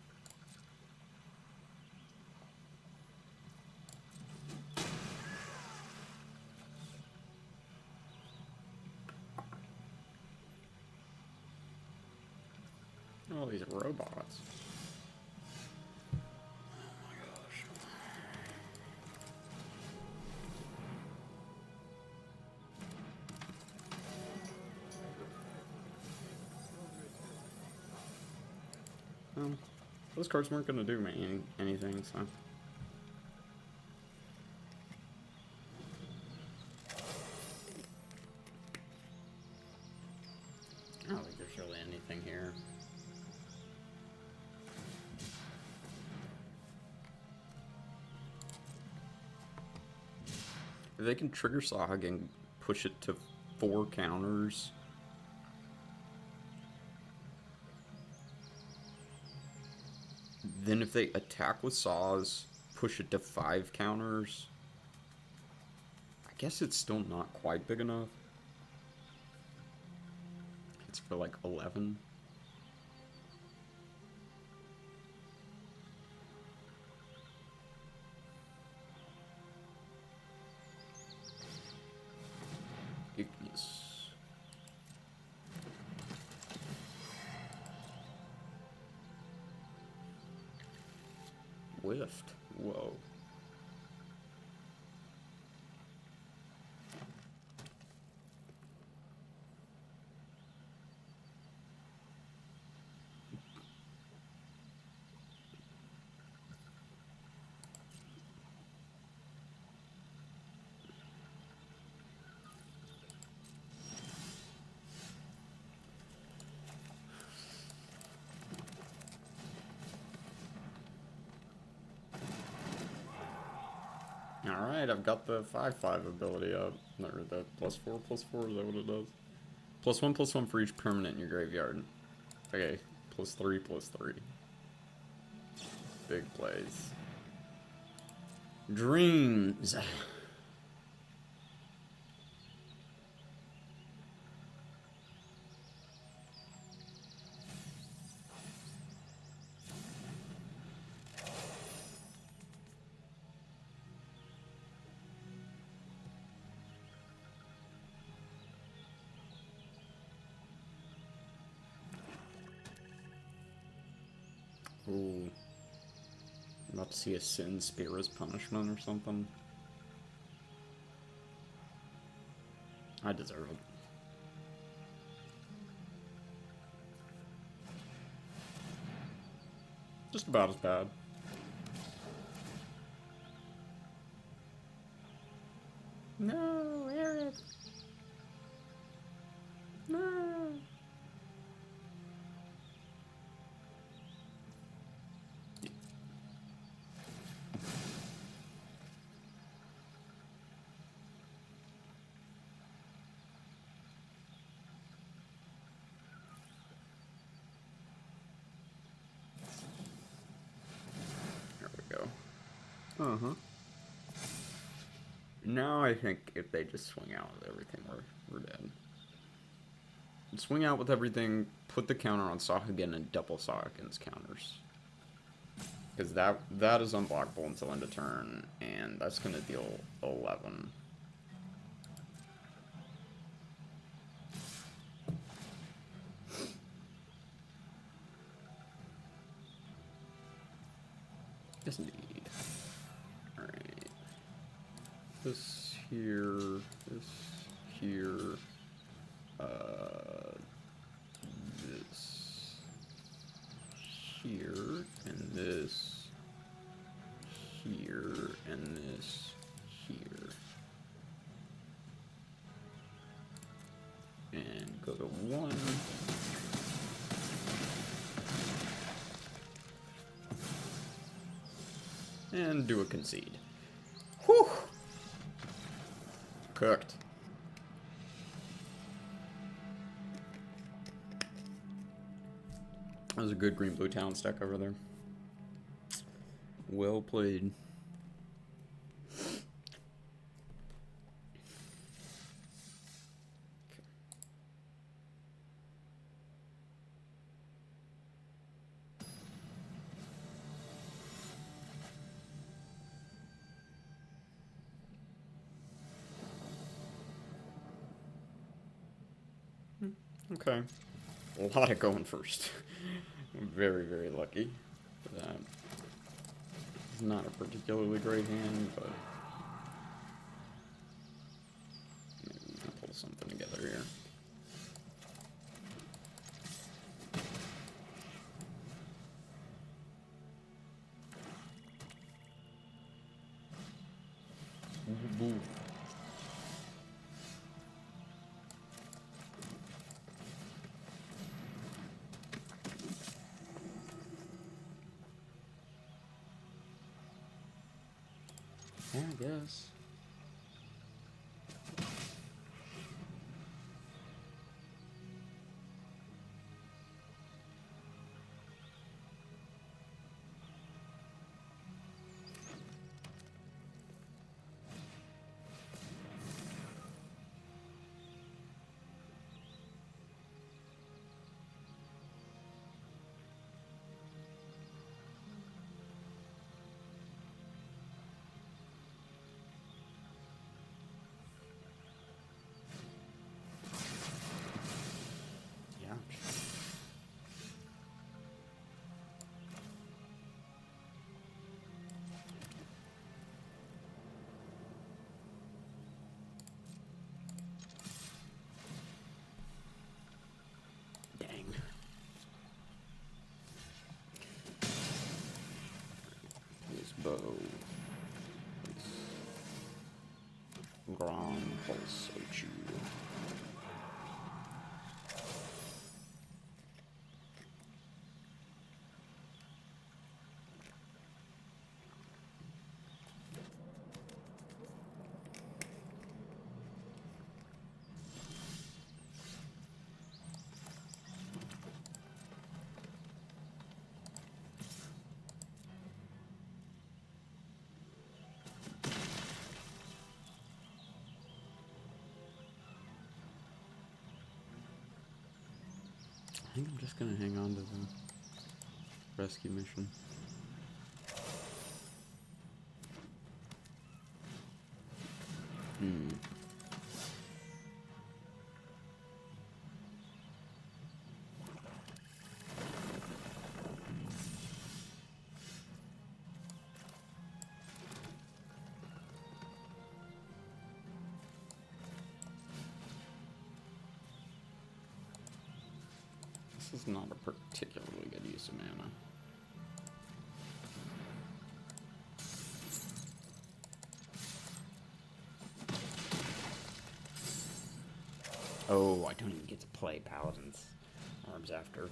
All these robots. Well, those cards weren't going to do me anything, so. I don't think there's really anything here. If they can trigger Sog and push it to 4 counters. Then if they attack with Saws, push it to 5 counters. I guess it's still not quite big enough. It's for like 11. Ignis. Whiffed. Whoa. Alright, I've got the 5/5 ability up. Or the +4/+4, is that what it does? +1/+1 for each permanent in your graveyard. Okay, +3/+3. Big plays. Dreams! Ooh. I'm about to see a Sin Spear as punishment or something. I deserve it. Just about as bad. No, Eric! No! Uh-huh. Now I think if they just swing out with everything, we're dead. Swing out with everything, put the counter on Sock again, and double Sock against counters. Because that is unblockable until end of turn, and that's going to deal 11. Yes, indeed. Alright. This here, this here, this here, and this here, and this here. And go to 1. And do a concede. Whew! Cooked. That was a good green-blue talent stack over there. Well played. Okay. A lot of going first. I'm very, very lucky for that. It's not a particularly great hand, but maybe we can pull something together here. Ooh. Yeah, I guess. Yeah. Dang. This bow. This Grand Pulse Ochu. I think I'm just gonna hang on to the rescue mission. This is not a particularly good use of mana. Oh, I don't even get to play Paladin's Arms after.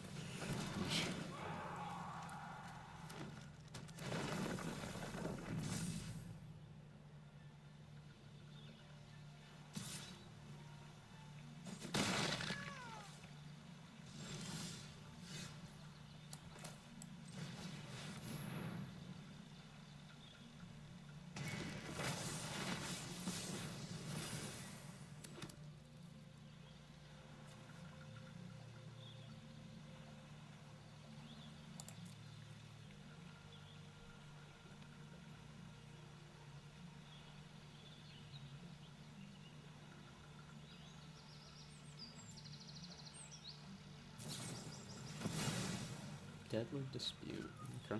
Deadly Dispute. Okay.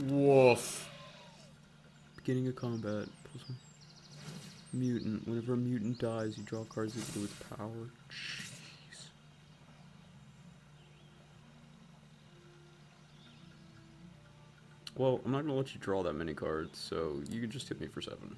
Woof. Beginning of combat. Mutant. Whenever a mutant dies, you draw cards equal to its power. Jeez. Well, I'm not gonna let you draw that many cards, so you can just hit me for 7.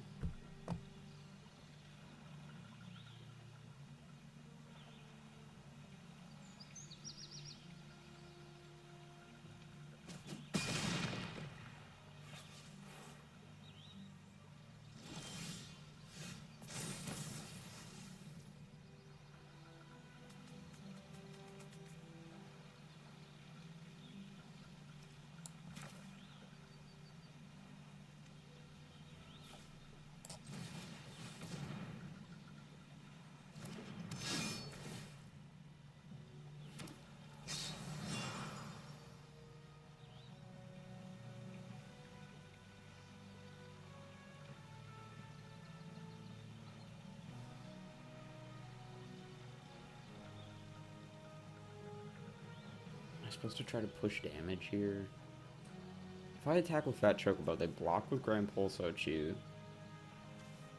I supposed to try to push damage here? If I attack with Fat Chocobo, they block with Grand Pulse Ochu.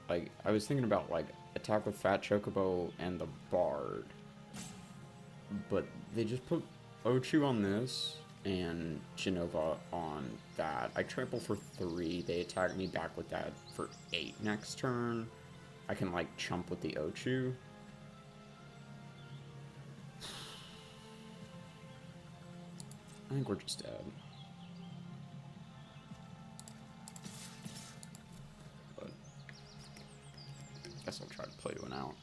Like, I was thinking about, like, attack with Fat Chocobo and the Bard. But they just put Ochu on this and Genova on that. I trample for 3. They attack me back with that for 8 next turn. I can, like, chump with the Ochu. I think we're just dead. But I guess I'll try to play one out.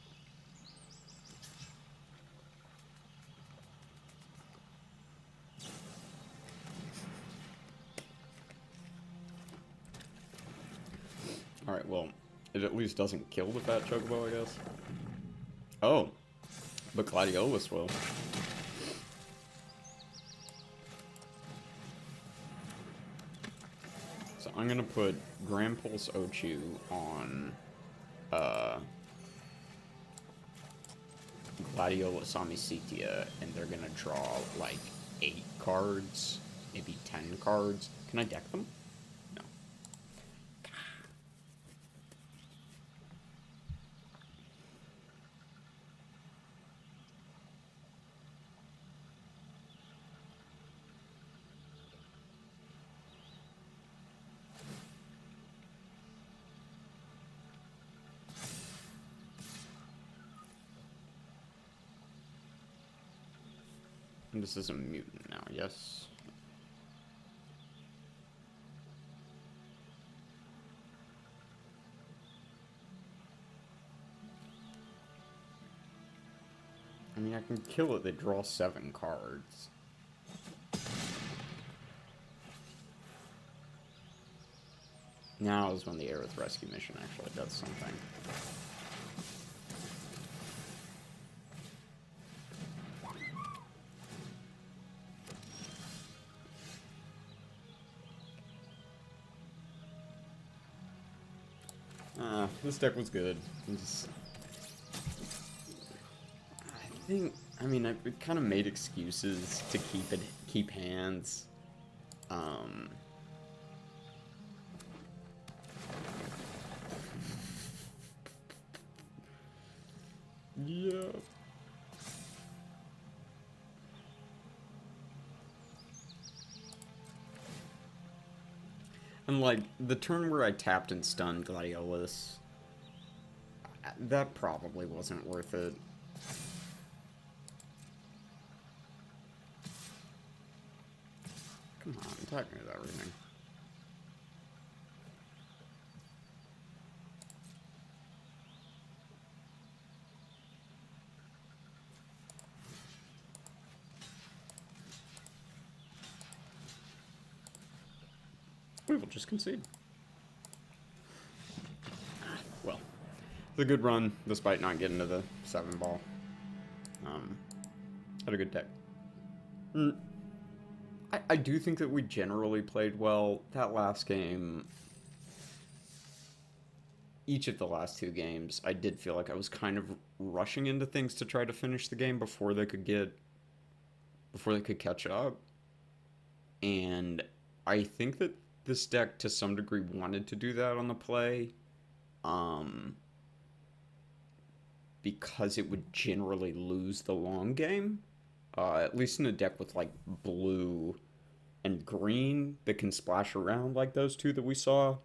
Alright, well, it at least doesn't kill the Fat Chocobo, I guess. Oh, but Gladiolus will. So I'm gonna put Grand Pulse Ochu on Gladiolus Amicitia, and they're gonna draw like 8 cards, maybe 10 cards. Can I deck them? No. And this is a mutant now, yes? I mean, I can kill it. They draw 7 cards. Now is when the Aerith Rescue mission actually does something. This deck was good. I mean, I kind of made excuses to keep hands. Yeah. And, like, the turn where I tapped and stunned Gladiolus, that probably wasn't worth it. Come on, attack me with everything. We will just concede. Well, it's a good run, despite not getting to the 7 ball. Had a good deck. I do think that we generally played well. That last game, each of the last 2 games, I did feel like I was kind of rushing into things to try to finish the game before they could catch up. And I think that this deck, to some degree, wanted to do that on the play, because it would generally lose the long game. At least in a deck with, like, blue and green that can splash around like those 2 that we saw.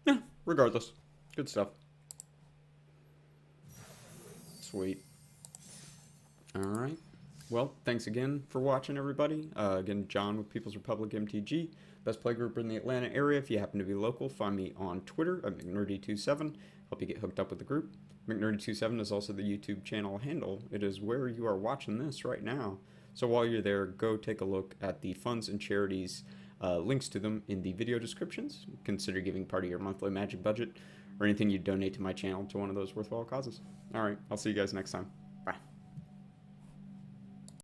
Yeah, regardless. Good stuff. Sweet. Alright. Well, thanks again for watching, everybody. Again, John with People's Republic MTG. Best play group in the Atlanta area. If you happen to be local, find me on Twitter at McNerdy27. Help you get hooked up with the group. McNerdy27 is also the YouTube channel handle. It is where you are watching this right now. So while you're there, go take a look at the funds and charities, links to them in the video descriptions. Consider giving part of your monthly Magic budget or anything you donate to my channel to one of those worthwhile causes. All right, I'll see you guys next time.